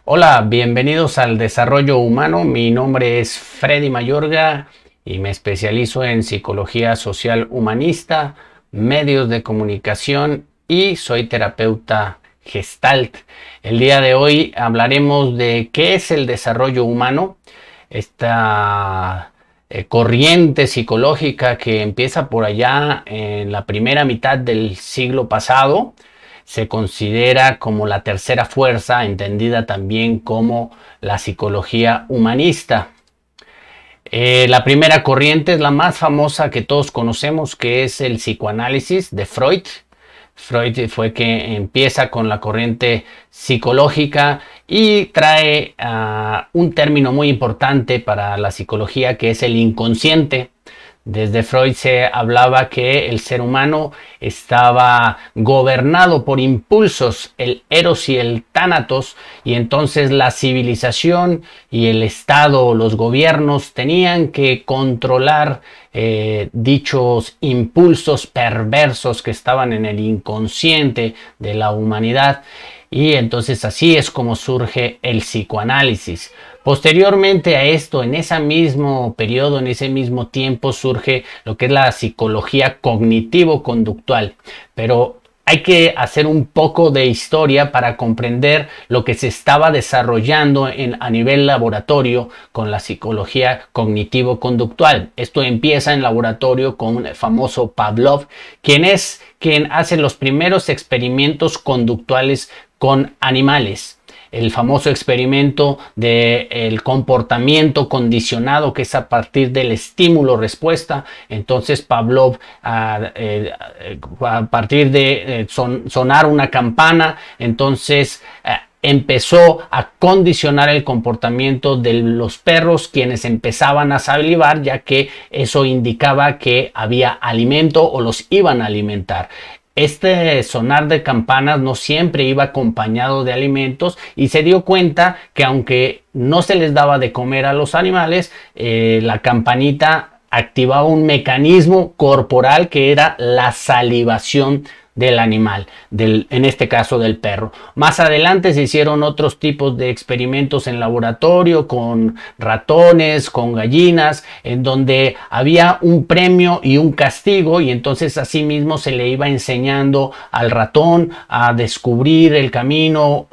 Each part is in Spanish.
Hola, bienvenidos al Desarrollo Humano. Mi nombre es Freddy Mayorga y me especializo en psicología social humanista, medios de comunicación y soy terapeuta Gestalt. El día de hoy hablaremos de qué es el desarrollo humano, esta corriente psicológica que empieza por allá en la primera mitad del siglo pasado. Se considera como la tercera fuerza, entendida también como la psicología humanista. La primera corriente es la más famosa que todos conocemos, que es el psicoanálisis de Freud. Freud fue que empieza con la corriente psicológica y trae un término muy importante para la psicología, que es el inconsciente. Desde Freud se hablaba que el ser humano estaba gobernado por impulsos, el eros y el tánatos, y entonces la civilización y el Estado, los gobiernos, tenían que controlar dichos impulsos perversos que estaban en el inconsciente de la humanidad. Y entonces así es como surge el psicoanálisis. Posteriormente a esto, en ese mismo periodo, en ese mismo tiempo, surge lo que es la psicología cognitivo-conductual. Pero hay que hacer un poco de historia para comprender lo que se estaba desarrollando a nivel laboratorio con la psicología cognitivo-conductual. Esto empieza en laboratorio con el famoso Pavlov, quien hace los primeros experimentos conductuales con animales. El famoso experimento del comportamiento condicionado, que es a partir del estímulo-respuesta. Entonces Pavlov, a partir de sonar una campana, entonces empezó a condicionar el comportamiento de los perros, quienes empezaban a salivar, ya que eso indicaba que había alimento o los iban a alimentar. Este sonar de campanas no siempre iba acompañado de alimentos, y se dio cuenta que aunque no se les daba de comer a los animales, la campanita activaba un mecanismo corporal que era la salivación del animal, en este caso del perro. Más adelante se hicieron otros tipos de experimentos en laboratorio con ratones, con gallinas, en donde había un premio y un castigo, y entonces asimismo se le iba enseñando al ratón a descubrir el camino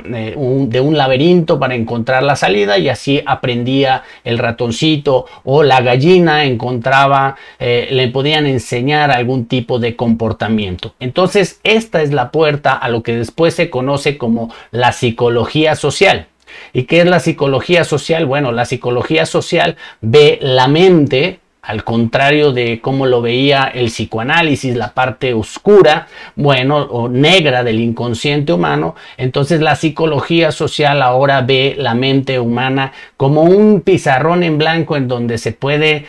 de un laberinto para encontrar la salida, y así aprendía el ratoncito, o la gallina encontraba, le podían enseñar algún tipo de comportamiento. Entonces, esta es la puerta a lo que después se conoce como la psicología social. ¿Y qué es la psicología social? Bueno, la psicología social ve la mente, al contrario de cómo lo veía el psicoanálisis, la parte oscura, bueno, o negra del inconsciente humano. Entonces la psicología social ahora ve la mente humana como un pizarrón en blanco en donde se puede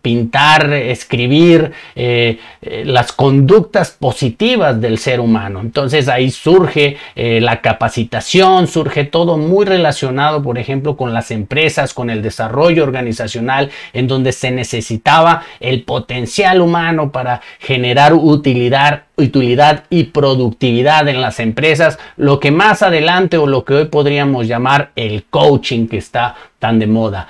pintar, escribir las conductas positivas del ser humano. Entonces ahí surge la capacitación, surge todo muy relacionado, por ejemplo, con las empresas, con el desarrollo organizacional, en donde se necesitaba el potencial humano para generar utilidad y productividad en las empresas, lo que más adelante, o lo que hoy podríamos llamar el coaching, que está tan de moda.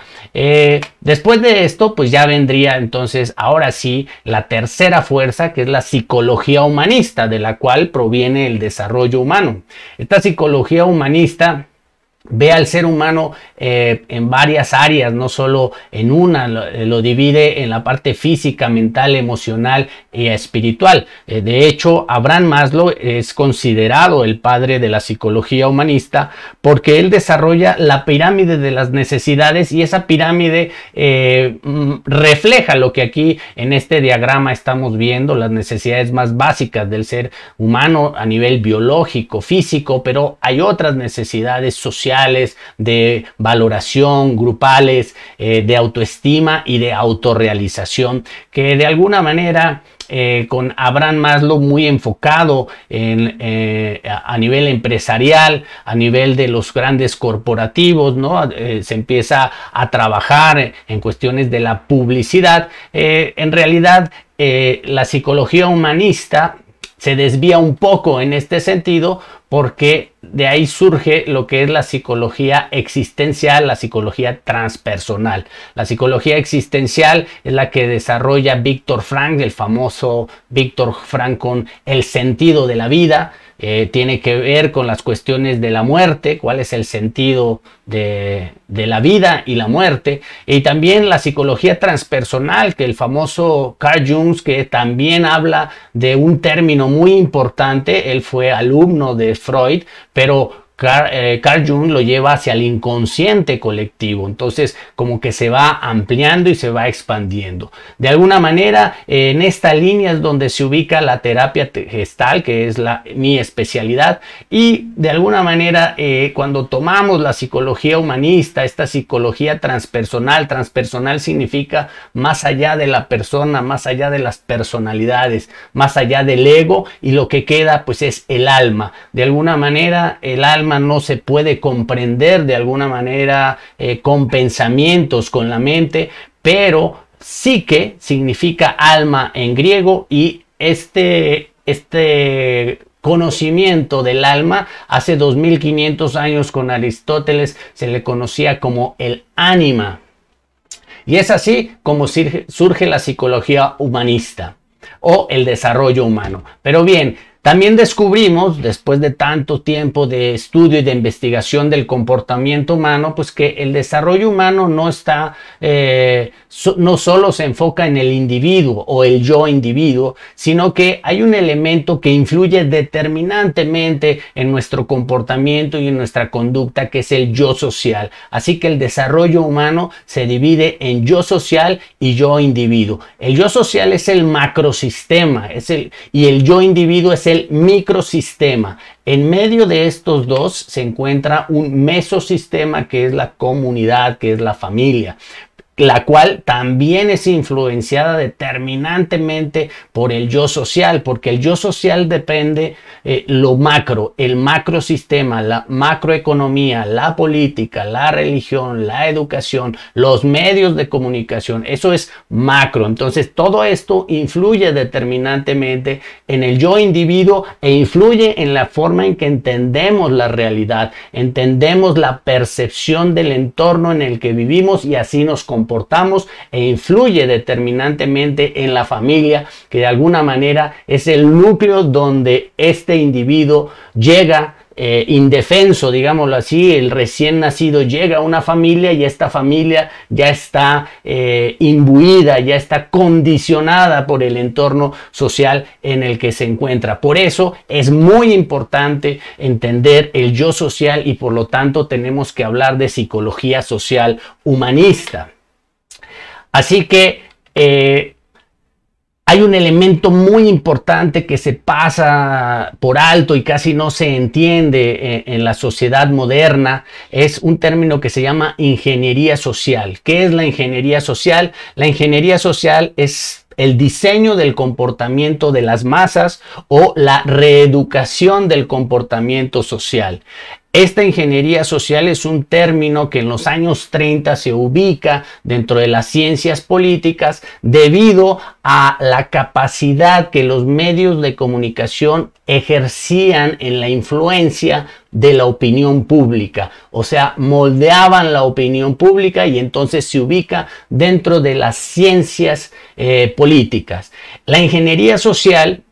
Después de esto, pues ya vendría entonces, ahora sí, la tercera fuerza, que es la psicología humanista, de la cual proviene el desarrollo humano. Esta psicología humanista ve al ser humano en varias áreas, no solo en una, lo divide en la parte física, mental, emocional y espiritual. De hecho, Abraham Maslow es considerado el padre de la psicología humanista, porque él desarrolla la pirámide de las necesidades, y esa pirámide refleja lo que aquí en este diagrama estamos viendo, las necesidades más básicas del ser humano a nivel biológico, físico, pero hay otras necesidades sociales, de valoración, grupales, de autoestima y de autorrealización, que de alguna manera con Abraham Maslow muy enfocado a nivel empresarial, a nivel de los grandes corporativos, ¿no? Se empieza a trabajar en cuestiones de la publicidad. En realidad, la psicología humanista se desvía un poco en este sentido, porque de ahí surge lo que es la psicología existencial, la psicología transpersonal. La psicología existencial es la que desarrolla Viktor Frankl, el famoso Viktor Frankl, con el sentido de la vida. Tiene que ver con las cuestiones de la muerte, cuál es el sentido de la vida y la muerte. Y también la psicología transpersonal, que el famoso Carl Jung, que también habla de un término muy importante. Él fue alumno de Freud, pero Carl Jung lo lleva hacia el inconsciente colectivo. Entonces, como que se va ampliando y se va expandiendo. De alguna manera, en esta línea es donde se ubica la terapia gestal, que es mi especialidad. Y de alguna manera, cuando tomamos la psicología humanista, esta psicología transpersonal, transpersonal significa más allá de la persona, más allá de las personalidades, más allá del ego, y lo que queda pues es el alma. De alguna manera, el alma no se puede comprender de alguna manera con pensamientos, con la mente, pero psique significa alma en griego, y este conocimiento del alma hace 2500 años con Aristóteles se le conocía como el ánima. Y es así como surge la psicología humanista o el desarrollo humano. Pero bien, también descubrimos, después de tanto tiempo de estudio y de investigación del comportamiento humano, pues que el desarrollo humano no solo se enfoca en el individuo o el yo individuo, sino que hay un elemento que influye determinantemente en nuestro comportamiento y en nuestra conducta, que es el yo social. Así que el desarrollo humano se divide en yo social y yo individuo. El yo social es el macrosistema, y el yo individuo es el microsistema. En medio de estos dos se encuentra un mesosistema, que es la comunidad, que es la familia, la cual también es influenciada determinantemente por el yo social, porque el yo social depende lo macro, el macrosistema, la macroeconomía, la política, la religión, la educación, los medios de comunicación. Eso es macro. Entonces todo esto influye determinantemente en el yo individuo e influye en la forma en que entendemos la realidad, entendemos la percepción del entorno en el que vivimos y así nos comportamos, e influye determinantemente en la familia, que de alguna manera es el núcleo donde este individuo llega indefenso, digámoslo así. El recién nacido llega a una familia y esta familia ya está imbuida, ya está condicionada por el entorno social en el que se encuentra. Por eso es muy importante entender el yo social, y por lo tanto tenemos que hablar de psicología social humanista. Así que hay un elemento muy importante que se pasa por alto y casi no se entiende en la sociedad moderna. Es un término que se llama ingeniería social. ¿Qué es la ingeniería social? La ingeniería social es el diseño del comportamiento de las masas o la reeducación del comportamiento social. Esta ingeniería social es un término que en los años 30 se ubica dentro de las ciencias políticas debido a la capacidad que los medios de comunicación ejercían en la influencia de la opinión pública. O sea, moldeaban la opinión pública, y entonces se ubica dentro de las ciencias políticas. La ingeniería social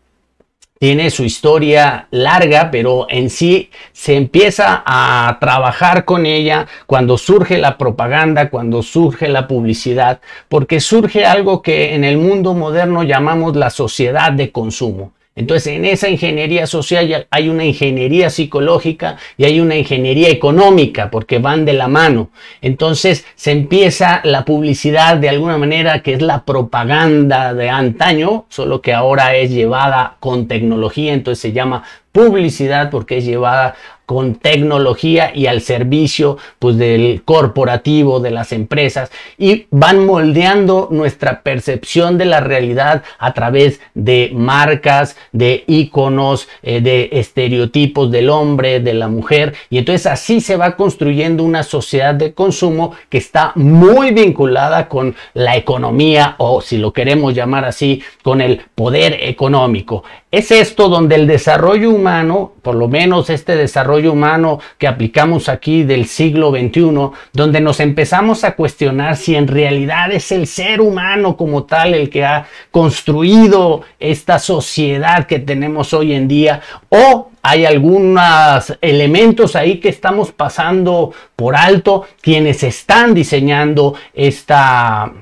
tiene su historia larga, pero en sí se empieza a trabajar con ella cuando surge la propaganda, cuando surge la publicidad, porque surge algo que en el mundo moderno llamamos la sociedad de consumo. Entonces, en esa ingeniería social hay una ingeniería psicológica y hay una ingeniería económica, porque van de la mano. Entonces, se empieza la publicidad de alguna manera, que es la propaganda de antaño, solo que ahora es llevada con tecnología. Entonces se llama publicidad porque es llevada con tecnología y al servicio pues del corporativo, de las empresas, y van moldeando nuestra percepción de la realidad a través de marcas, de íconos, de estereotipos del hombre, de la mujer, y entonces así se va construyendo una sociedad de consumo que está muy vinculada con la economía, o si lo queremos llamar así, con el poder económico. Es esto donde el desarrollo humano, por lo menos este desarrollo humano que aplicamos aquí del siglo XXI, donde nos empezamos a cuestionar si en realidad es el ser humano como tal el que ha construido esta sociedad que tenemos hoy en día, o hay algunos elementos ahí que estamos pasando por alto, quienes están diseñando esta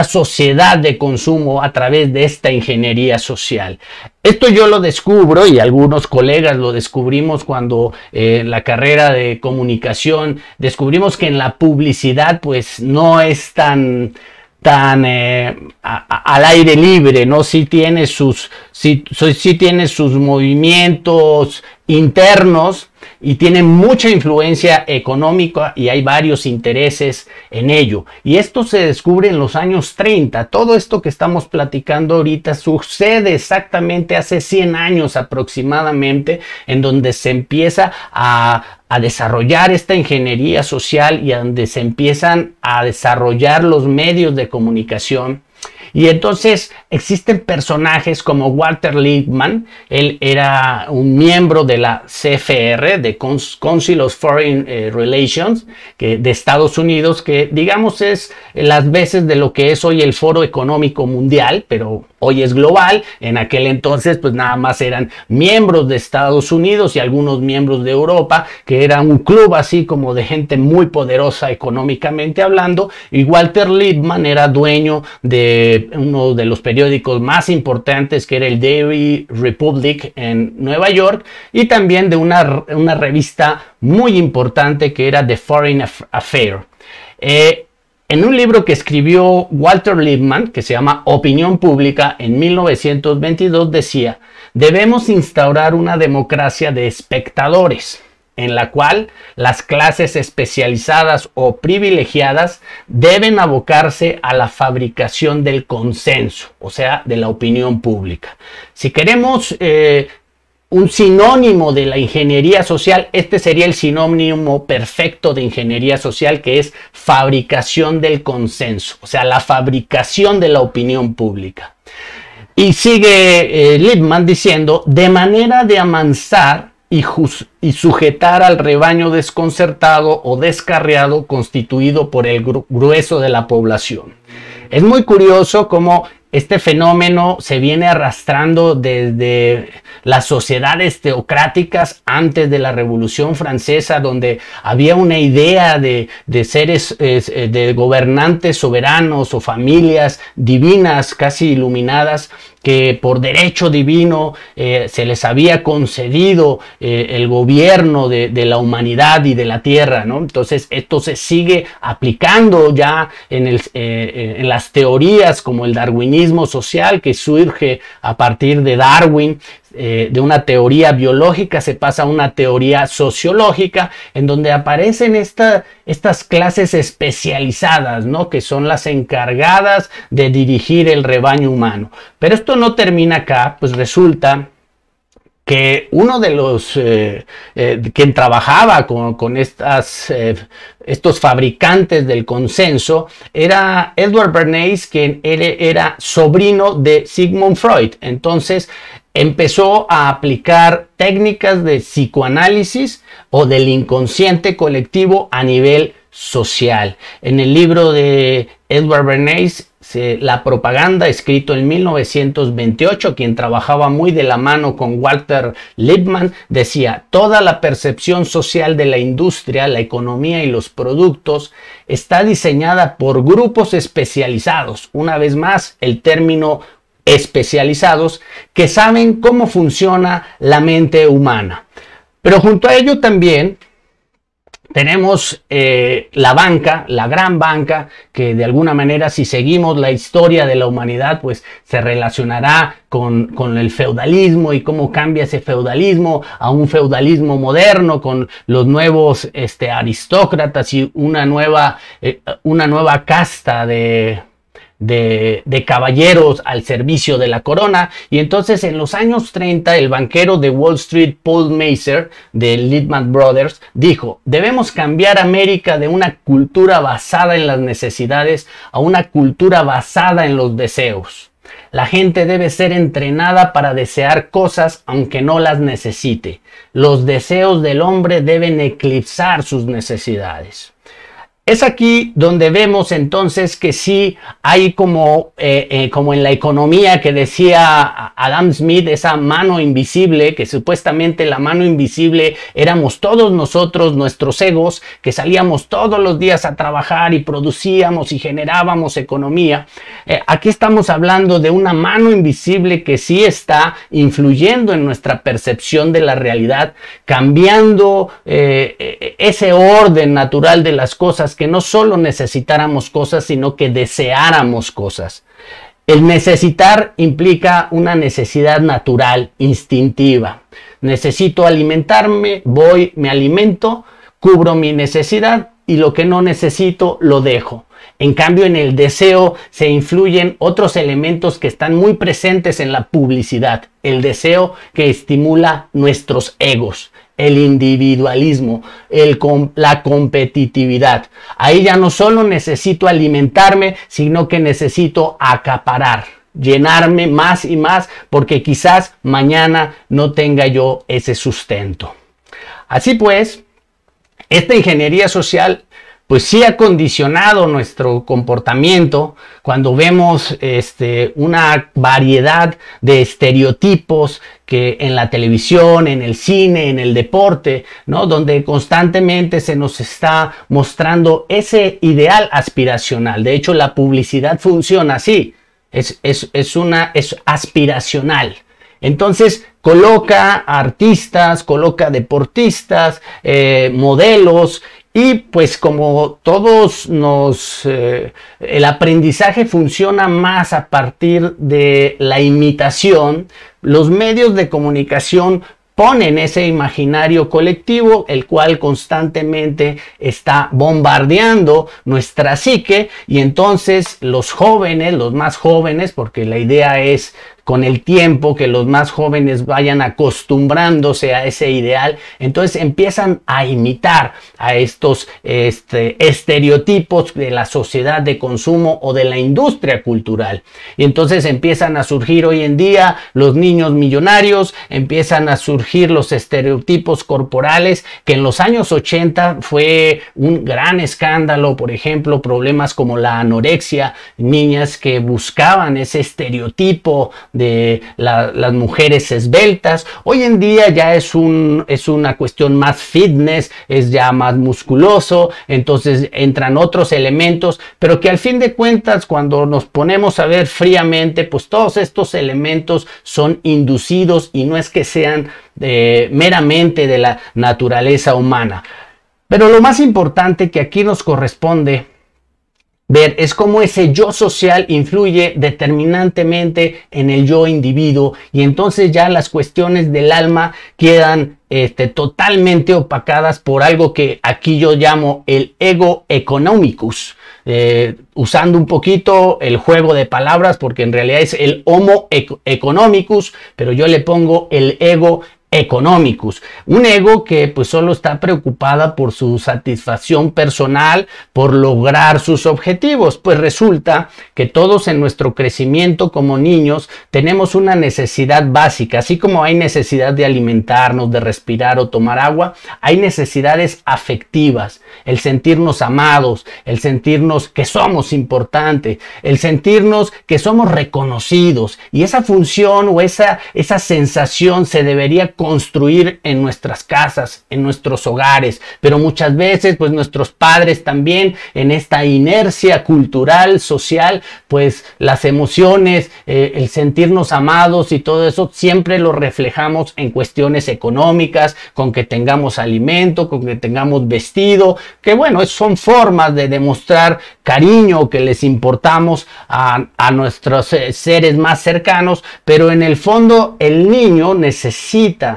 sociedad de consumo a través de esta ingeniería social. Esto yo lo descubro, y algunos colegas lo descubrimos cuando en la carrera de comunicación descubrimos que en la publicidad pues no es tan al aire libre, ¿no? Sí tiene sus movimientos internos y tiene mucha influencia económica, y hay varios intereses en ello. Y esto se descubre en los años 30. Todo esto que estamos platicando ahorita sucede exactamente hace 100 años aproximadamente, en donde se empieza a desarrollar esta ingeniería social y donde se empiezan a desarrollar los medios de comunicación. Y entonces existen personajes como Walter Lippmann. Él era un miembro de la CFR, de Council of Foreign Relations, de Estados Unidos, que digamos es las veces de lo que es hoy el Foro Económico Mundial, pero hoy es global. En aquel entonces pues nada más eran miembros de Estados Unidos y algunos miembros de Europa, que era un club así como de gente muy poderosa económicamente hablando. Y Walter Lippmann era dueño de uno de los periódicos más importantes, que era el Daily Republic en Nueva York, y también de una revista muy importante que era The Foreign Affair. En un libro que escribió Walter Lippmann, que se llama Opinión Pública, en 1922 decía: debemos instaurar una democracia de espectadores, en la cual las clases especializadas o privilegiadas deben abocarse a la fabricación del consenso, o sea, de la opinión pública. Si queremos un sinónimo de la ingeniería social, este sería el sinónimo perfecto de ingeniería social, que es fabricación del consenso, o sea, la fabricación de la opinión pública. Y sigue Lippmann diciendo: de manera de amansar y sujetar al rebaño desconcertado o descarriado constituido por el grueso de la población. Es muy curioso cómo este fenómeno se viene arrastrando desde las sociedades teocráticas antes de la Revolución Francesa, donde había una idea de seres, de gobernantes soberanos o familias divinas, casi iluminadas, que por derecho divino se les había concedido el gobierno de la humanidad y de la tierra, ¿no? Entonces esto se sigue aplicando ya en las teorías como el darwinismo social, que surge a partir de Darwin. De una teoría biológica se pasa a una teoría sociológica, en donde aparecen estas clases especializadas, ¿no? Que son las encargadas de dirigir el rebaño humano. Pero esto no termina acá, pues resulta que uno de los quien trabajaba con estos fabricantes del consenso era Edward Bernays, quien era sobrino de Sigmund Freud. Entonces empezó a aplicar técnicas de psicoanálisis o del inconsciente colectivo a nivel social. En el libro de Edward Bernays, La propaganda, escrito en 1928, quien trabajaba muy de la mano con Walter Lippmann, decía: toda la percepción social de la industria, la economía y los productos está diseñada por grupos especializados. Una vez más, el término especializados, que saben cómo funciona la mente humana. Pero junto a ello también tenemos la banca, la gran banca, que de alguna manera, si seguimos la historia de la humanidad, pues se relacionará con el feudalismo y cómo cambia ese feudalismo a un feudalismo moderno con los nuevos aristócratas y una nueva casta de caballeros al servicio de la corona. Y entonces en los años 30 el banquero de Wall Street, Paul Mazur, de Lehman Brothers, dijo: debemos cambiar América de una cultura basada en las necesidades a una cultura basada en los deseos. La gente debe ser entrenada para desear cosas aunque no las necesite. Los deseos del hombre deben eclipsar sus necesidades. Es aquí donde vemos entonces que sí hay como en la economía que decía Adam Smith, esa mano invisible, que supuestamente la mano invisible éramos todos nosotros, nuestros egos, que salíamos todos los días a trabajar y producíamos y generábamos economía. Aquí estamos hablando de una mano invisible que sí está influyendo en nuestra percepción de la realidad, cambiando ese orden natural de las cosas, que no solo necesitáramos cosas, sino que deseáramos cosas. El necesitar implica una necesidad natural, instintiva. Necesito alimentarme, voy, me alimento, cubro mi necesidad y lo que no necesito lo dejo. En cambio, en el deseo se influyen otros elementos que están muy presentes en la publicidad. El deseo que estimula nuestros egos, el individualismo, la competitividad. Ahí ya no solo necesito alimentarme, sino que necesito acaparar, llenarme más y más, porque quizás mañana no tenga yo ese sustento. Así pues, esta ingeniería social pues sí ha condicionado nuestro comportamiento cuando vemos una variedad de estereotipos que en la televisión, en el cine, en el deporte, ¿no? Donde constantemente se nos está mostrando ese ideal aspiracional. De hecho, la publicidad funciona así, es aspiracional. Entonces coloca artistas, coloca deportistas, modelos. Y pues como todos el aprendizaje funciona más a partir de la imitación, los medios de comunicación ponen ese imaginario colectivo, el cual constantemente está bombardeando nuestra psique, y entonces los jóvenes, los más jóvenes, porque la idea es con el tiempo que los más jóvenes vayan acostumbrándose a ese ideal, entonces empiezan a imitar a estos estereotipos de la sociedad de consumo o de la industria cultural. Y entonces empiezan a surgir hoy en día los niños millonarios, empiezan a surgir los estereotipos corporales, que en los años 80 fue un gran escándalo. Por ejemplo, problemas como la anorexia, niñas que buscaban ese estereotipo de las mujeres esbeltas. Hoy en día ya es una cuestión más fitness, es ya más musculoso, entonces entran otros elementos, pero que al fin de cuentas, cuando nos ponemos a ver fríamente, pues todos estos elementos son inducidos y no es que sean meramente de la naturaleza humana. Pero lo más importante que aquí nos corresponde ver es cómo ese yo social influye determinantemente en el yo individuo, y entonces ya las cuestiones del alma quedan totalmente opacadas por algo que aquí yo llamo el ego economicus, usando un poquito el juego de palabras, porque en realidad es el homo economicus, pero yo le pongo el ego economicus, un ego que pues solo está preocupada por su satisfacción personal, por lograr sus objetivos. Pues resulta que todos en nuestro crecimiento como niños tenemos una necesidad básica, así como hay necesidad de alimentarnos, de respirar o tomar agua, hay necesidades afectivas, el sentirnos amados, el sentirnos que somos importantes, el sentirnos que somos reconocidos, y esa función o esa sensación se debería construir en nuestras casas, en nuestros hogares, pero muchas veces pues nuestros padres también, en esta inercia cultural, social, pues las emociones, el sentirnos amados y todo eso siempre lo reflejamos en cuestiones económicas, con que tengamos alimento, con que tengamos vestido, que bueno, son formas de demostrar cariño, que les importamos a nuestros seres más cercanos, pero en el fondo el niño necesita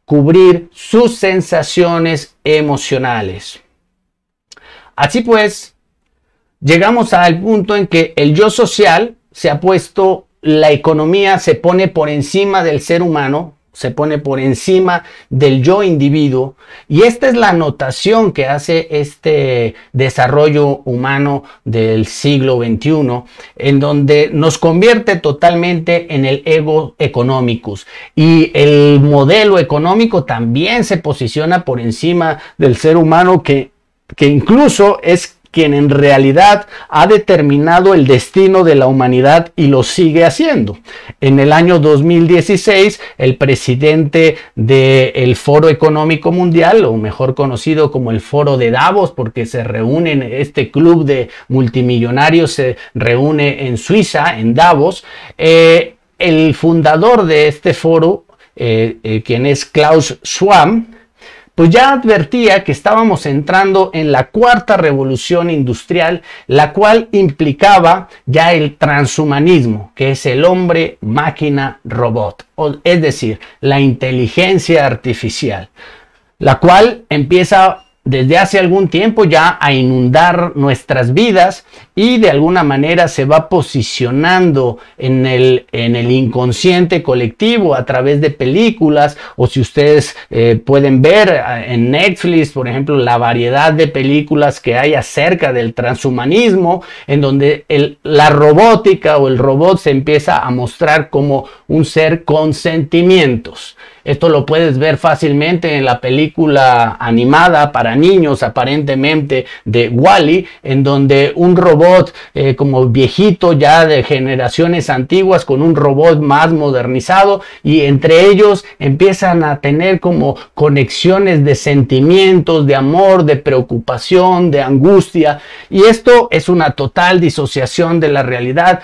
cubrir sus sensaciones emocionales. Así pues, llegamos al punto en que el yo social se ha puesto, la economía se pone por encima del ser humano, se pone por encima del yo individuo, y esta es la anotación que hace este desarrollo humano del siglo XXI, en donde nos convierte totalmente en el ego economicus, y el modelo económico también se posiciona por encima del ser humano, que incluso es quien en realidad ha determinado el destino de la humanidad y lo sigue haciendo. En el año 2016, el presidente del Foro Económico Mundial, o mejor conocido como el Foro de Davos, porque se reúnen, este club de multimillonarios se reúne en Suiza, en Davos, el fundador de este foro, quien es Klaus Schwab, pues ya advertía que estábamos entrando en la cuarta revolución industrial, la cual implicaba ya el transhumanismo, que es el hombre, máquina, robot, es decir, la inteligencia artificial, la cual empieza desde hace algún tiempo ya a inundar nuestras vidas y de alguna manera se va posicionando en el inconsciente colectivo a través de películas, o si ustedes pueden ver en Netflix, por ejemplo, la variedad de películas que hay acerca del transhumanismo, en donde la robótica o el robot se empieza a mostrar como un ser con sentimientos. Esto lo puedes ver fácilmente en la película animada para niños, aparentemente, de Wall-E, en donde un robot como viejito ya de generaciones antiguas con un robot más modernizado, y entre ellos empiezan a tener como conexiones de sentimientos, de amor, de preocupación, de angustia, y esto es una total disociación de la realidad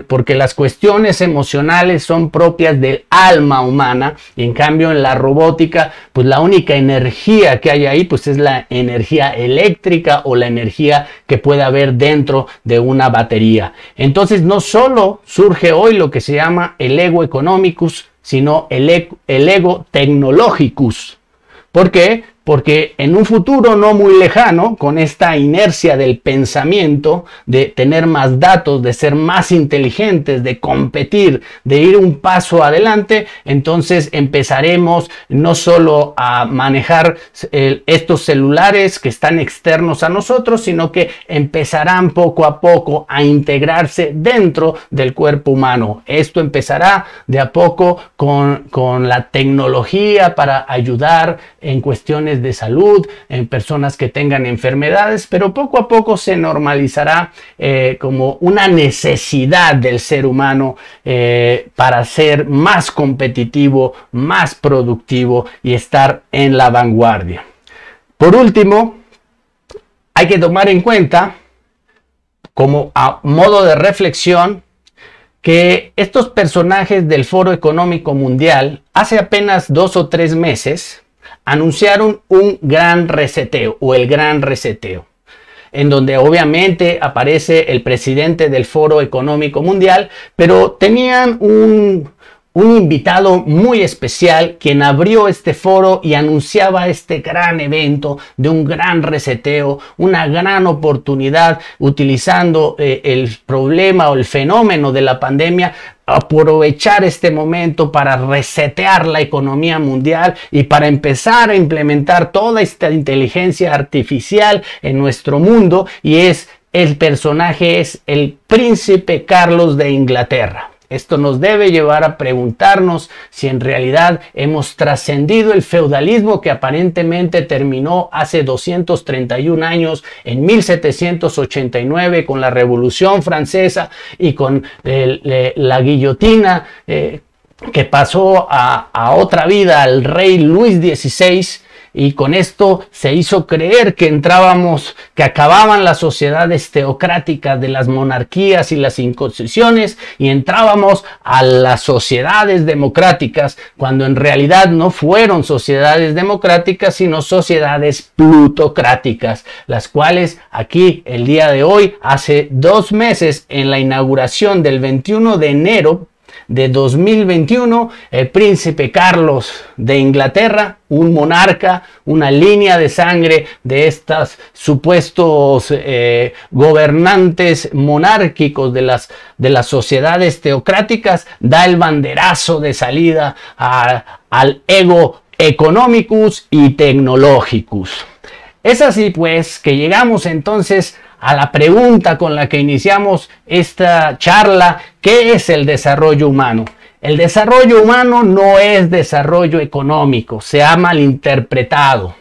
porque las cuestiones emocionales son propias del alma humana. Y en cambio en la robótica, pues la única energía que hay ahí, pues es la energía eléctrica o la energía que puede haber dentro de una batería. Entonces no solo surge hoy lo que se llama el ego economicus, sino el ego technologicus. ¿Por qué? Porque en un futuro no muy lejano, con esta inercia del pensamiento, de tener más datos, de ser más inteligentes, de competir, de ir un paso adelante, entonces empezaremos no solo a manejar estos celulares que están externos a nosotros, sino que empezarán poco a poco a integrarse dentro del cuerpo humano. Esto empezará de a poco con la tecnología para ayudar en cuestiones de salud, en personas que tengan enfermedades, pero poco a poco se normalizará como una necesidad del ser humano para ser más competitivo, más productivo y estar en la vanguardia. Por último, hay que tomar en cuenta, como a modo de reflexión, que estos personajes del Foro Económico Mundial hace apenas 2 o 3 meses anunciaron un gran reseteo o el gran reseteo, en donde obviamente aparece el presidente del Foro Económico Mundial, pero tenían un invitado muy especial quien abrió este foro y anunciaba este gran evento de un gran reseteo, una gran oportunidad, utilizando el problema o el fenómeno de la pandemia, aprovechar este momento para resetear la economía mundial y para empezar a implementar toda esta inteligencia artificial en nuestro mundo, y el personaje es el príncipe Carlos de Inglaterra. Esto nos debe llevar a preguntarnos si en realidad hemos trascendido el feudalismo que aparentemente terminó hace 231 años, en 1789, con la Revolución Francesa y con la guillotina que pasó a otra vida al rey Luis XVI. Y con esto se hizo creer que acababan las sociedades teocráticas de las monarquías y las inquisiciones y entrábamos a las sociedades democráticas, cuando en realidad no fueron sociedades democráticas, sino sociedades plutocráticas, las cuales aquí el día de hoy, hace 2 meses, en la inauguración del 21 de enero de 2021, el príncipe Carlos de Inglaterra, un monarca, una línea de sangre de estos supuestos gobernantes monárquicos de las sociedades teocráticas, da el banderazo de salida al ego economicus y technologicus. Es así pues que llegamos entonces a la pregunta con la que iniciamos esta charla: ¿qué es el desarrollo humano? El desarrollo humano no es desarrollo económico, se ha malinterpretado.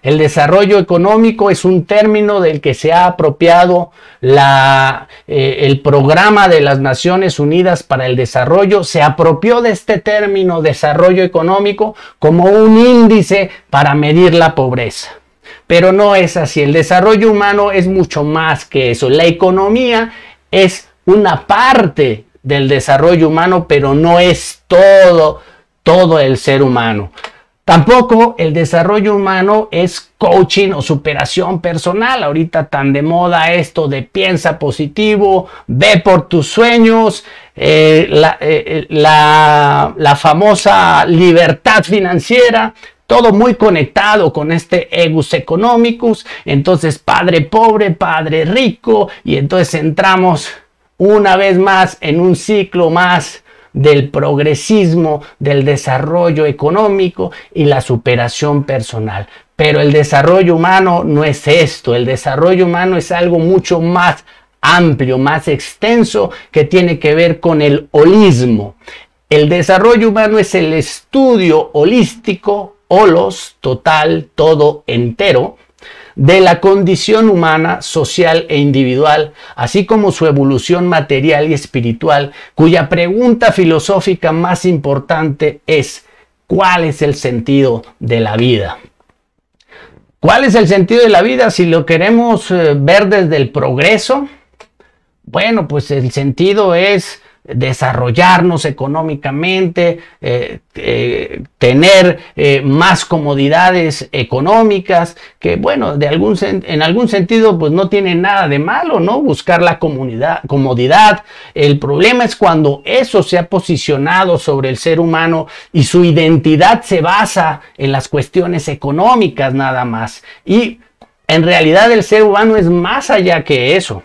El desarrollo económico es un término del que se ha apropiado el Programa de las Naciones Unidas para el Desarrollo. Se apropió de este término desarrollo económico como un índice para medir la pobreza. Pero no es así. El desarrollo humano es mucho más que eso. La economía es una parte del desarrollo humano, pero no es todo el ser humano. Tampoco el desarrollo humano es coaching o superación personal. Ahorita tan de moda esto de piensa positivo, ve por tus sueños, la famosa libertad financiera. Todo muy conectado con este egus economicus. Entonces, padre pobre, padre rico. Y entonces entramos una vez más en un ciclo más del progresismo, del desarrollo económico y la superación personal. Pero el desarrollo humano no es esto. El desarrollo humano es algo mucho más amplio, más extenso, que tiene que ver con el holismo. El desarrollo humano es el estudio holístico, holos, total, todo, entero, de la condición humana, social e individual, así como su evolución material y espiritual, cuya pregunta filosófica más importante es: ¿cuál es el sentido de la vida? ¿Cuál es el sentido de la vida si lo queremos ver desde el progreso? Bueno, pues el sentido es desarrollarnos económicamente, tener más comodidades económicas, que bueno, en algún sentido pues no tiene nada de malo, ¿no? Buscar la comodidad. El problema es cuando eso se ha posicionado sobre el ser humano y su identidad se basa en las cuestiones económicas nada más. Y en realidad el ser humano es más allá que eso.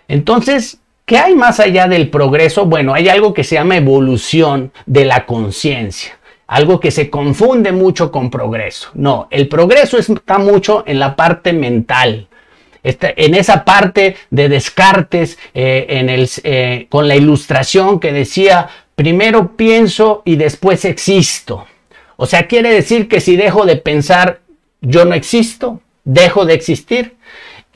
Entonces, ¿qué hay más allá del progreso? Bueno, hay algo que se llama evolución de la conciencia, algo que se confunde mucho con progreso. No, el progreso está mucho en la parte mental, en esa parte de Descartes, con la ilustración que decía: primero pienso y después existo. O sea, quiere decir que si dejo de pensar, yo no existo, dejo de existir.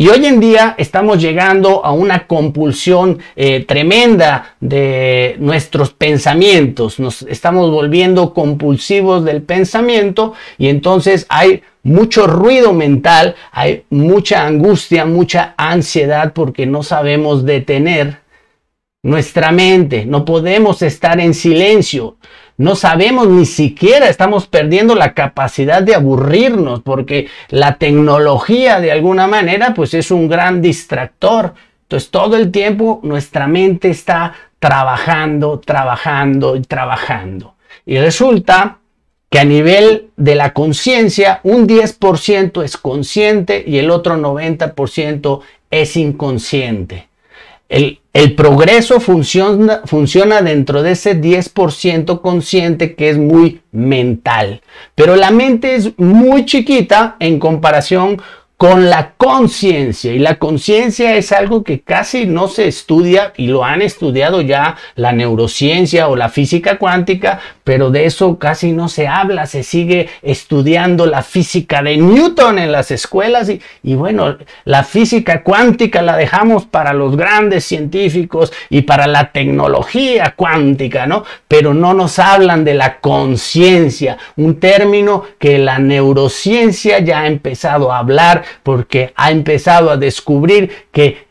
Y hoy en día estamos llegando a una compulsión tremenda de nuestros pensamientos. Nos estamos volviendo compulsivos del pensamiento y entonces hay mucho ruido mental, hay mucha angustia, mucha ansiedad porque no sabemos detener nuestra mente. No podemos estar en silencio. No sabemos ni siquiera, estamos perdiendo la capacidad de aburrirnos porque la tecnología de alguna manera pues es un gran distractor. Entonces todo el tiempo nuestra mente está trabajando, trabajando y trabajando. Y resulta que a nivel de la conciencia un 10% es consciente y el otro 90% es inconsciente. El progreso funciona dentro de ese 10% consciente que es muy mental. Pero la mente es muy chiquita en comparación con la conciencia. Y la conciencia es algo que casi no se estudia y lo han estudiado ya la neurociencia o la física cuántica, pero de eso casi no se habla. Se sigue estudiando la física de Newton en las escuelas y bueno, la física cuántica la dejamos para los grandes científicos y para la tecnología cuántica, ¿no? Pero no nos hablan de la conciencia, un término que la neurociencia ya ha empezado a hablar porque ha empezado a descubrir que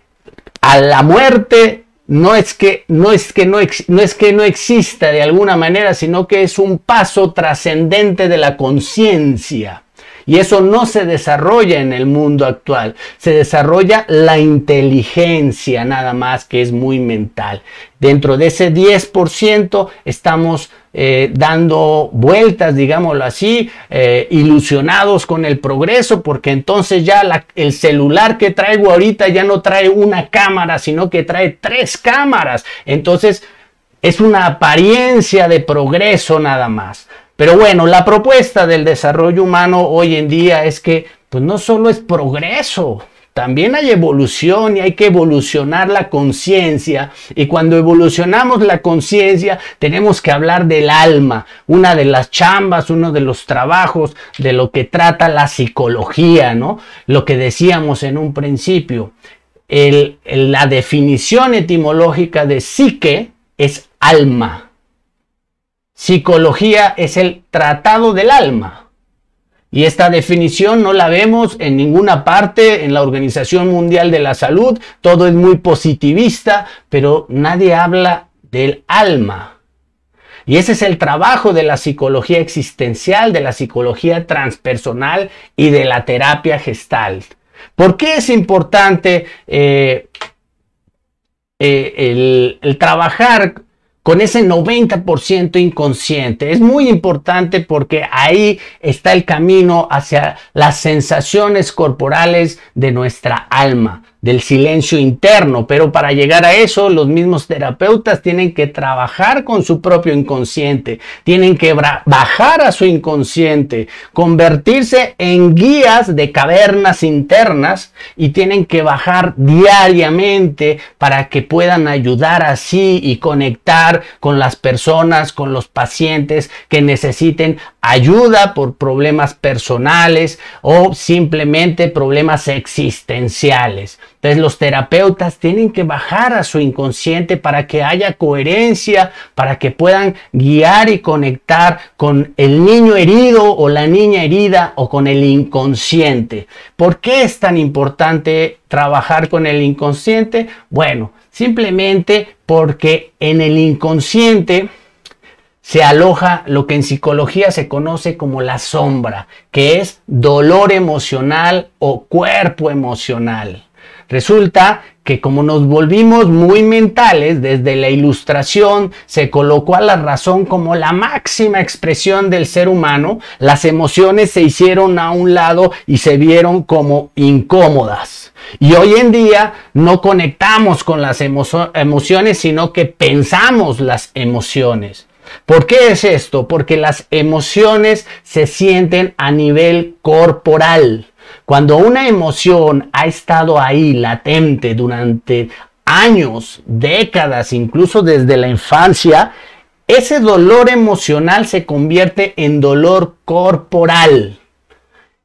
a la muerte no es que no exista de alguna manera, sino que es un paso trascendente de la conciencia. y eso no se desarrolla en el mundo actual. Se desarrolla la inteligencia nada más, que es muy mental. Dentro de ese 10% estamos dando vueltas, digámoslo así, ilusionados con el progreso, porque entonces ya el celular que traigo ahorita ya no trae una cámara, sino que trae 3 cámaras. Entonces es una apariencia de progreso nada más. Pero bueno, la propuesta del desarrollo humano hoy en día es que pues no solo es progreso, también hay evolución, y hay que evolucionar la conciencia. Y cuando evolucionamos la conciencia, tenemos que hablar del alma. Una de las chambas, uno de los trabajos de lo que trata la psicología, ¿no? Lo que decíamos en un principio. La definición etimológica de psique es alma. Psicología es el tratado del alma. Y esta definición no la vemos en ninguna parte en la Organización Mundial de la Salud. Todo es muy positivista, pero nadie habla del alma. Y ese es el trabajo de la psicología existencial, de la psicología transpersonal y de la terapia Gestalt. ¿Por qué es importante el trabajar con ese 90% inconsciente? Es muy importante porque ahí está el camino hacia las sensaciones corporales de nuestra alma, del silencio interno. Pero para llegar a eso, los mismos terapeutas tienen que trabajar con su propio inconsciente, tienen que bajar a su inconsciente, convertirse en guías de cavernas internas, y tienen que bajar diariamente para que puedan ayudar así y conectar con las personas, con los pacientes que necesiten ayuda por problemas personales o simplemente problemas existenciales. Entonces los terapeutas tienen que bajar a su inconsciente para que haya coherencia, para que puedan guiar y conectar con el niño herido o la niña herida, o con el inconsciente. ¿Por qué es tan importante trabajar con el inconsciente? Bueno, simplemente porque en el inconsciente se aloja lo que en psicología se conoce como la sombra, que es dolor emocional o cuerpo emocional. Resulta que como nos volvimos muy mentales, desde la Ilustración se colocó a la razón como la máxima expresión del ser humano, las emociones se hicieron a un lado y se vieron como incómodas. Y hoy en día no conectamos con las emociones, sino que pensamos las emociones. ¿Por qué es esto? Porque las emociones se sienten a nivel corporal. Cuando una emoción ha estado ahí latente durante años, décadas, incluso desde la infancia, ese dolor emocional se convierte en dolor corporal.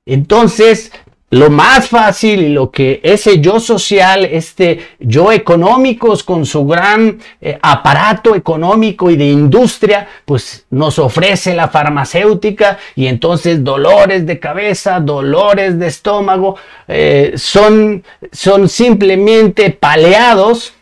Entonces, lo más fácil, y lo que ese yo social, este yo económicos con su gran aparato económico y de industria, pues nos ofrece la farmacéutica, y entonces dolores de cabeza, dolores de estómago, son simplemente paliados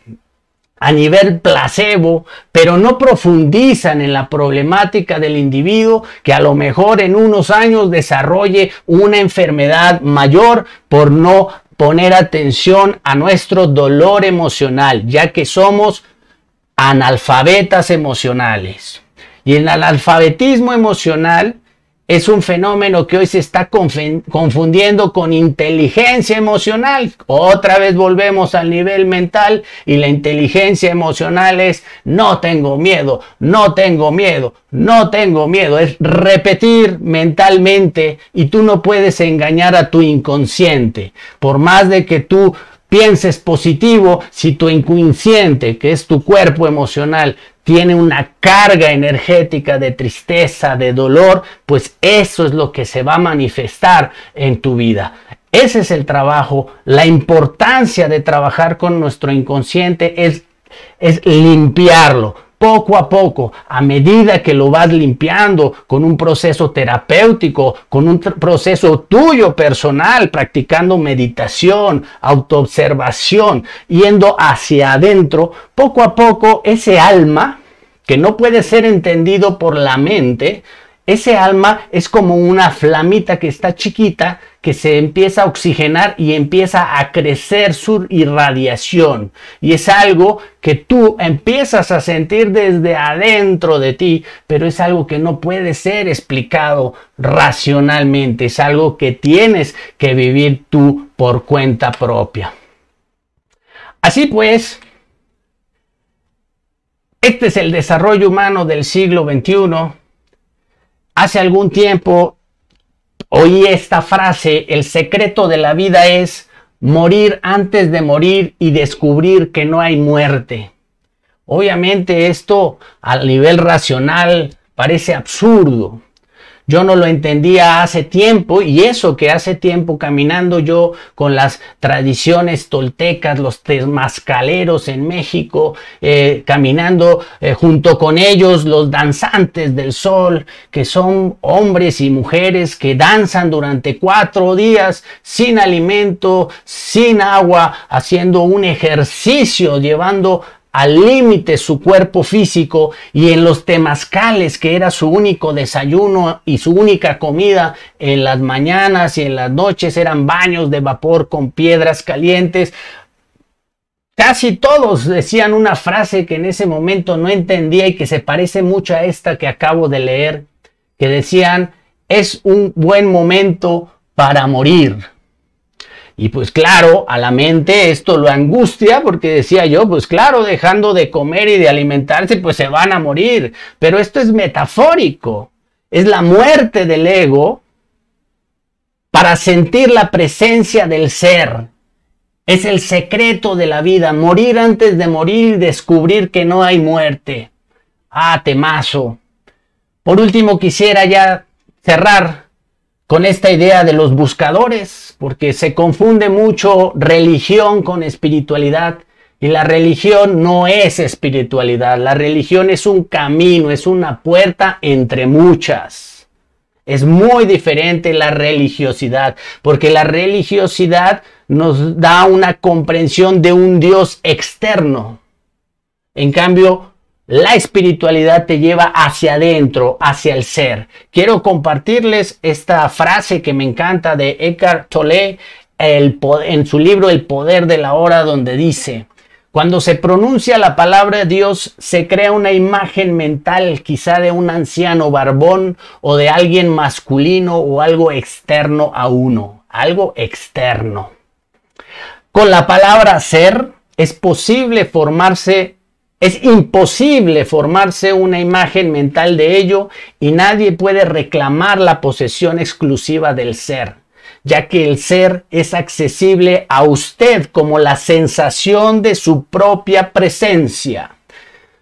a nivel placebo, pero no profundizan en la problemática del individuo, que a lo mejor en unos años desarrolle una enfermedad mayor por no poner atención a nuestro dolor emocional, ya que somos analfabetas emocionales. Y el analfabetismo emocional es un fenómeno que hoy se está confundiendo con inteligencia emocional. Otra vez volvemos al nivel mental, y la inteligencia emocional es no tengo miedo, no tengo miedo, no tengo miedo. Es repetir mentalmente, y tú no puedes engañar a tu inconsciente. Por más de que tú pienses positivo, si tu inconsciente, que es tu cuerpo emocional, tiene una carga energética de tristeza, de dolor, pues eso es lo que se va a manifestar en tu vida. Ese es el trabajo. La importancia de trabajar con nuestro inconsciente es limpiarlo. Poco a poco, a medida que lo vas limpiando con un proceso terapéutico, con un proceso tuyo personal, practicando meditación, autoobservación, yendo hacia adentro, poco a poco ese alma, que no puede ser entendido por la mente, Ese alma es como una flamita que está chiquita, que se empieza a oxigenar y empieza a crecer su irradiación. Y es algo que tú empiezas a sentir desde adentro de ti, pero es algo que no puede ser explicado racionalmente. Es algo que tienes que vivir tú por cuenta propia. Así pues, este es el desarrollo humano del siglo XXI. Hace algún tiempo oí esta frase: el secreto de la vida es morir antes de morir y descubrir que no hay muerte. Obviamente esto a nivel racional parece absurdo. Yo no lo entendía hace tiempo, y eso que hace tiempo caminando yo con las tradiciones toltecas, los temazcaleros en México, caminando junto con ellos los danzantes del sol, que son hombres y mujeres que danzan durante 4 días sin alimento, sin agua, haciendo un ejercicio, llevando al límite su cuerpo físico, y en los temazcales, que era su único desayuno y su única comida en las mañanas y en las noches, eran baños de vapor con piedras calientes. Casi todos decían una frase que en ese momento no entendía y que se parece mucho a esta que acabo de leer, que decían: es un buen momento para morir. Y pues claro, a la mente esto lo angustia, porque decía yo, pues claro, dejando de comer y de alimentarse, pues se van a morir. Pero esto es metafórico, es la muerte del ego para sentir la presencia del ser. Es el secreto de la vida, morir antes de morir y descubrir que no hay muerte. Ah, temazo. Por último, quisiera ya cerrar con esta idea de los buscadores, porque se confunde mucho religión con espiritualidad, y la religión no es espiritualidad. La religión es un camino, es una puerta entre muchas. Es muy diferente la religiosidad, porque la religiosidad nos da una comprensión de un Dios externo. En cambio, la espiritualidad te lleva hacia adentro, hacia el ser. Quiero compartirles esta frase que me encanta de Eckhart Tolle en su libro El Poder de la Hora, donde dice: cuando se pronuncia la palabra Dios, se crea una imagen mental, quizá de un anciano barbón o de alguien masculino o algo externo a uno, algo externo. Con la palabra ser es imposible formarse una imagen mental de ello, y nadie puede reclamar la posesión exclusiva del ser, ya que el ser es accesible a usted como la sensación de su propia presencia.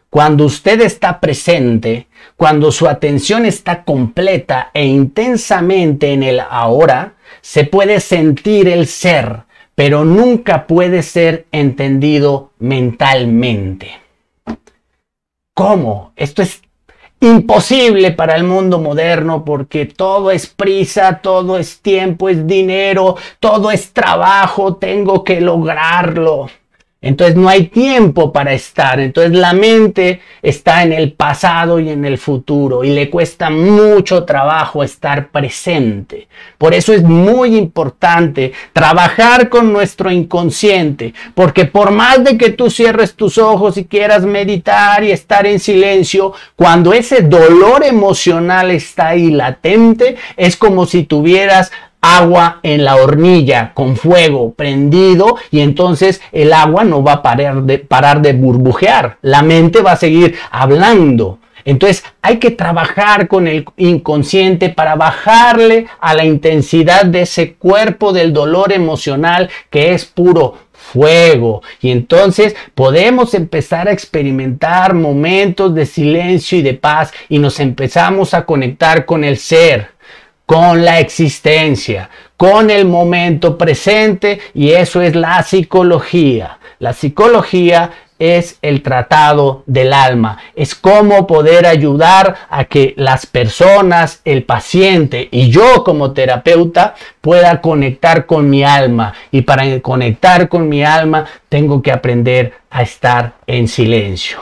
Cuando usted está presente, cuando su atención está completa e intensamente en el ahora, se puede sentir el ser, pero nunca puede ser entendido mentalmente. ¿Cómo? Esto es imposible para el mundo moderno, porque todo es prisa, todo es tiempo, es dinero, todo es trabajo, tengo que lograrlo. Entonces no hay tiempo para estar. Entonces la mente está en el pasado y en el futuro, y le cuesta mucho trabajo estar presente. Por eso es muy importante trabajar con nuestro inconsciente, porque por más de que tú cierres tus ojos y quieras meditar y estar en silencio, cuando ese dolor emocional está ahí latente, es como si tuvieras agua en la hornilla con fuego prendido, y entonces el agua no va a parar de burbujear. La mente va a seguir hablando. Entonces hay que trabajar con el inconsciente para bajarle a la intensidad de ese cuerpo del dolor emocional, que es puro fuego, y entonces podemos empezar a experimentar momentos de silencio y de paz, y nos empezamos a conectar con el ser, con la existencia, con el momento presente, y eso es la psicología. La psicología es el tratado del alma, es cómo poder ayudar a que las personas, el paciente y yo como terapeuta pueda conectar con mi alma, y para conectar con mi alma tengo que aprender a estar en silencio.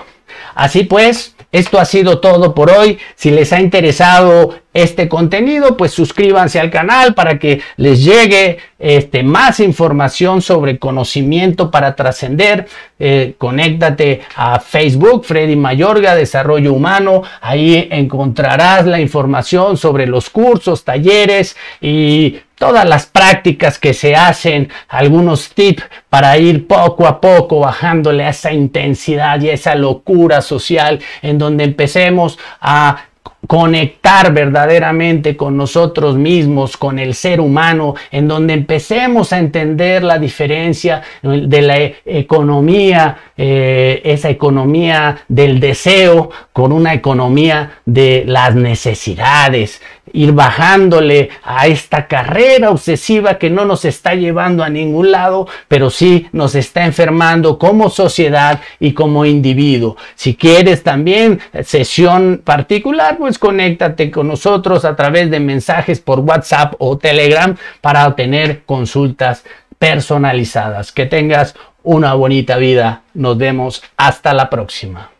Así pues, esto ha sido todo por hoy. Si les ha interesado este contenido, pues suscríbanse al canal para que les llegue más información sobre conocimiento para trascender. Conéctate a Facebook, Freddy Mayorga, Desarrollo Humano. Ahí encontrarás la información sobre los cursos, talleres y todas las prácticas que se hacen, algunos tips para ir poco a poco bajándole a esa intensidad y a esa locura social, en donde empecemos a conectar verdaderamente con nosotros mismos, con el ser humano, en donde empecemos a entender la diferencia de la economía, esa economía del deseo con una economía de las necesidades, ir bajándole a esta carrera obsesiva que no nos está llevando a ningún lado, pero sí nos está enfermando como sociedad y como individuo. Si quieres también sesión particular, pues conéctate con nosotros a través de mensajes por WhatsApp o Telegram para obtener consultas personalizadas. Que tengas una bonita vida. Nos vemos hasta la próxima.